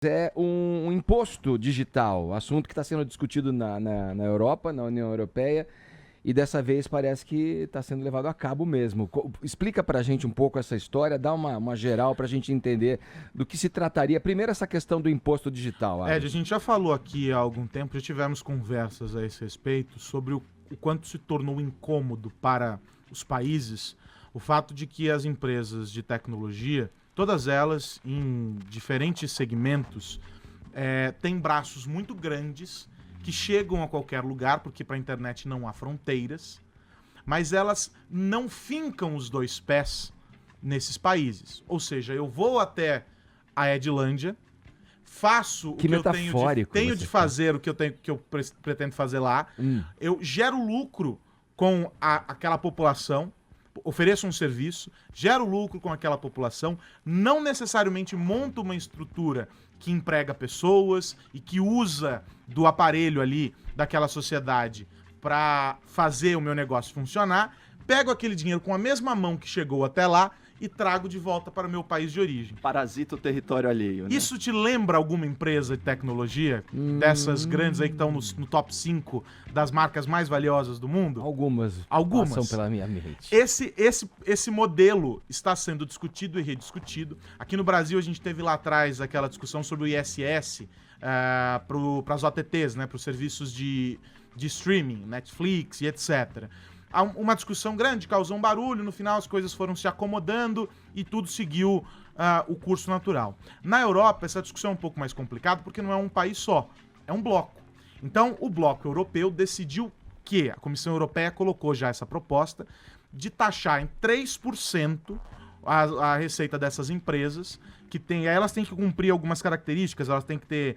é um imposto digital, assunto que está sendo discutido na Europa, na União Europeia, e dessa vez parece que está sendo levado a cabo mesmo. Explica para a gente um pouco essa história, dá uma geral para a gente entender do que se trataria. Primeiro, essa questão do imposto digital. Ed, a gente já falou aqui há algum tempo, já tivemos conversas a esse respeito sobre o quanto se tornou incômodo para os países o fato de que as empresas de tecnologia, todas elas em diferentes segmentos, têm braços muito grandes que chegam a qualquer lugar, porque para a internet não há fronteiras, mas elas não fincam os dois pés nesses países. Ou seja, eu vou até a Edlândia, faço Que o que eu tenho de fazer, o que eu pretendo fazer lá, eu gero lucro com aquela população, ofereço um serviço, gero lucro com aquela população, não necessariamente monto uma estrutura que emprega pessoas e que usa do aparelho ali daquela sociedade para fazer o meu negócio funcionar, pego aquele dinheiro com a mesma mão que chegou até lá e trago de volta para o meu país de origem. Parasita o território alheio, né? Isso te lembra alguma empresa de tecnologia? Dessas grandes aí que estão no top 5 das marcas mais valiosas do mundo? Algumas passam pela minha mente. Esse modelo está sendo discutido e rediscutido. Aqui no Brasil a gente teve lá atrás aquela discussão sobre o ISS para as OTTs, né, para os serviços de streaming, Netflix e etc. Uma discussão grande, causou um barulho, no final as coisas foram se acomodando e tudo seguiu o curso natural. Na Europa, essa discussão é um pouco mais complicada porque não é um país só, é um bloco. Então, o bloco europeu decidiu que a Comissão Europeia colocou já essa proposta de taxar em 3% a receita dessas empresas, elas têm que cumprir algumas características, elas têm que ter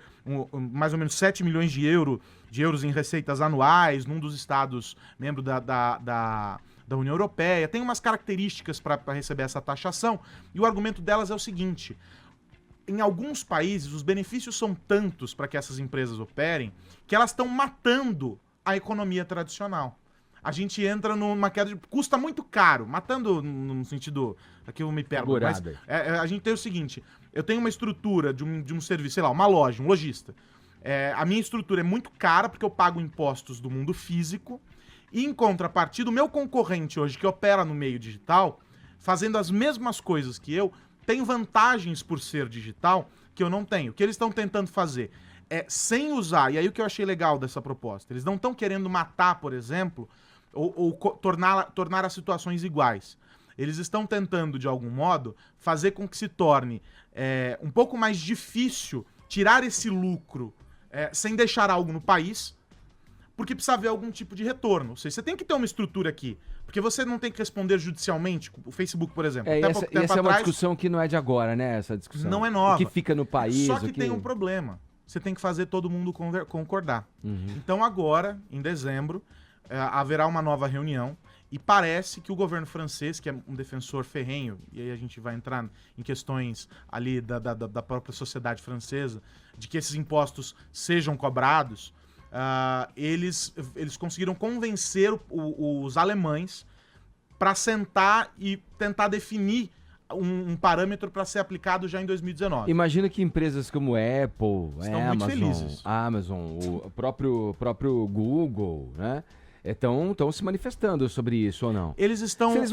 mais ou menos 7 milhões de euros em receitas anuais, num dos estados membro da União Europeia, tem umas características para receber essa taxação, e o argumento delas é o seguinte: em alguns países, os benefícios são tantos para que essas empresas operem, que elas estão matando a economia tradicional. A gente entra numa queda de... Custa muito caro, matando no sentido... Aqui eu me perco, mas a gente tem o seguinte: eu tenho uma estrutura de um serviço, sei lá, uma loja, um lojista. A minha estrutura é muito cara porque eu pago impostos do mundo físico e, em contrapartida, o meu concorrente hoje, que opera no meio digital, fazendo as mesmas coisas que eu, tem vantagens por ser digital que eu não tenho. O que eles estão tentando fazer sem usar... E aí o que eu achei legal dessa proposta, eles não estão querendo matar, por exemplo... ou tornar as situações iguais. Eles estão tentando, de algum modo, fazer com que se torne um pouco mais difícil tirar esse lucro sem deixar algo no país, porque precisa haver algum tipo de retorno. Ou seja, você tem que ter uma estrutura aqui, porque você não tem que responder judicialmente, o Facebook, por exemplo. Essa é uma discussão que não é de agora, né? Essa discussão. Não é nova. O que fica no país... Só que tem um problema. Você tem que fazer todo mundo concordar. Então agora, em dezembro... haverá uma nova reunião e parece que o governo francês, que é um defensor ferrenho, e aí a gente vai entrar em questões ali da própria sociedade francesa, de que esses impostos sejam cobrados, eles conseguiram convencer os alemães para sentar e tentar definir um parâmetro para ser aplicado já em 2019. Imagino que empresas como Apple, estão muito felizes. Amazon, o próprio Google, né? Estão se manifestando sobre isso ou não? Eles estão... Se eles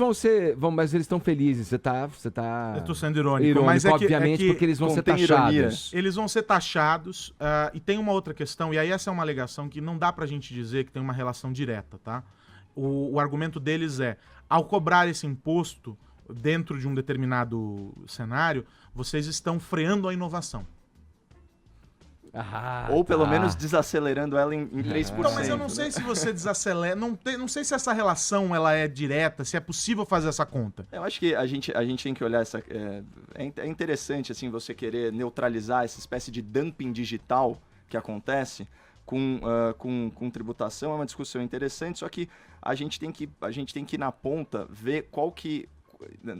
mas eles estão felizes, você tá... Eu tô sendo irônico, mas obviamente, porque eles vão ser taxados. Ironia. Eles vão ser taxados, e tem uma outra questão, e aí essa é uma alegação que não dá pra gente dizer que tem uma relação direta, tá? O argumento deles ao cobrar esse imposto dentro de um determinado cenário, vocês estão freando a inovação. Ou pelo menos desacelerando ela em 3%. Então, mas eu não sei se você desacelera, não sei se essa relação ela é direta, se é possível fazer essa conta. Eu acho que a gente tem que olhar essa... É interessante, assim, você querer neutralizar essa espécie de dumping digital que acontece com tributação. É uma discussão interessante, só que a gente tem que ir na ponta, ver qual que...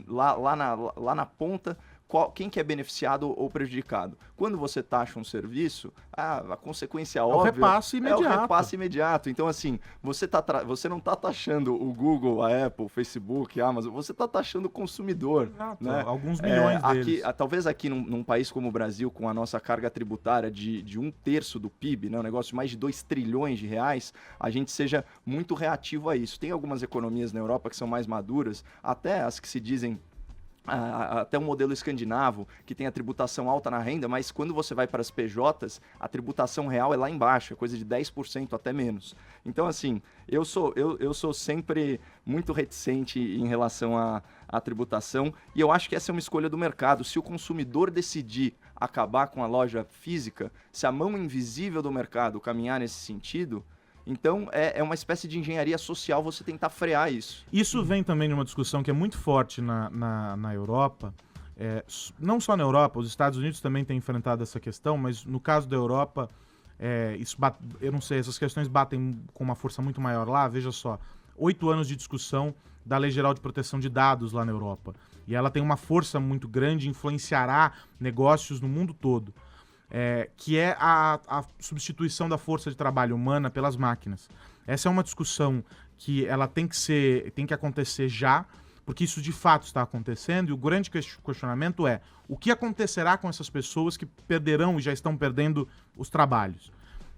Lá na ponta... quem que é beneficiado ou prejudicado? Quando você taxa um serviço, a consequência o óbvia repasse imediato. é o repasse imediato. Então, assim, você não está taxando o Google, a Apple, o Facebook, a Amazon, você está taxando o consumidor. Exato, Né? alguns milhões deles. Talvez aqui num país como o Brasil, com a nossa carga tributária de 1/3 do PIB, né, um negócio de mais de 2 trilhões de reais, a gente seja muito reativo a isso. Tem algumas economias na Europa que são mais maduras, até as que se dizem até um modelo escandinavo, que tem a tributação alta na renda, mas quando você vai para as PJs, a tributação real é lá embaixo, é coisa de 10%, até menos. Então, assim, eu sou sempre muito reticente em relação à tributação, e eu acho que essa é uma escolha do mercado. Se o consumidor decidir acabar com a loja física, se a mão invisível do mercado caminhar nesse sentido, então é uma espécie de engenharia social você tentar frear isso. Isso vem também de uma discussão que é muito forte na Europa, não só na Europa, os Estados Unidos também têm enfrentado essa questão, mas no caso da Europa, eu não sei, essas questões batem com uma força muito maior lá. Veja só, 8 anos de discussão da Lei Geral de Proteção de Dados lá na Europa, e ela tem uma força muito grande, influenciará negócios no mundo todo. Que é a substituição da força de trabalho humana pelas máquinas. Essa é uma discussão que ela tem que acontecer já, porque isso de fato está acontecendo, e o grande questionamento é: o que acontecerá com essas pessoas que perderão e já estão perdendo os trabalhos?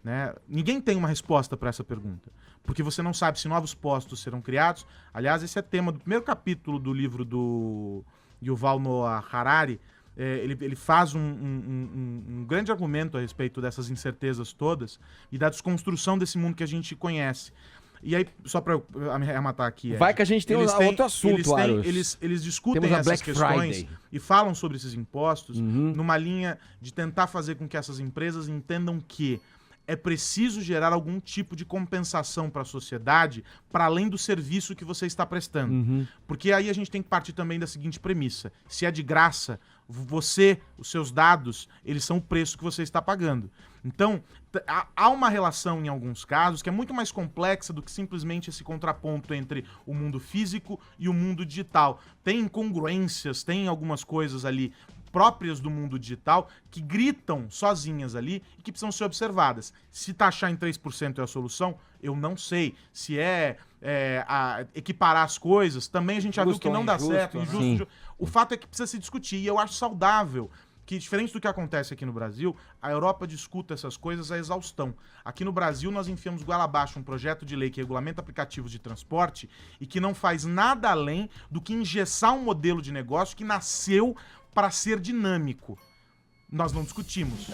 Né? Ninguém tem uma resposta para essa pergunta, porque você não sabe se novos postos serão criados. Aliás, esse é tema do primeiro capítulo do livro do Yuval Noah Harari. Ele faz um grande argumento a respeito dessas incertezas todas e da desconstrução desse mundo que a gente conhece. E aí, só para arrematar aqui... Vai que a gente tem outro assunto, eles discutem essas questões e falam sobre esses impostos numa linha de tentar fazer com que essas empresas entendam que é preciso gerar algum tipo de compensação para a sociedade para além do serviço que você está prestando. Porque aí a gente tem que partir também da seguinte premissa: se é de graça, os seus dados, eles são o preço que você está pagando. Então, há uma relação em alguns casos que é muito mais complexa do que simplesmente esse contraponto entre o mundo físico e o mundo digital. Tem incongruências, tem algumas coisas ali próprias do mundo digital que gritam sozinhas ali e que precisam ser observadas. Se taxar em 3% é a solução, eu não sei. Se equiparar as coisas, também a gente já viu que não dá certo. Injusto. O fato é que precisa se discutir, e eu acho saudável que, diferente do que acontece aqui no Brasil, a Europa discuta essas coisas à exaustão. Aqui no Brasil, nós enfiamos goela abaixo um projeto de lei que regulamenta aplicativos de transporte e que não faz nada além do que engessar um modelo de negócio que nasceu para ser dinâmico. Nós não discutimos.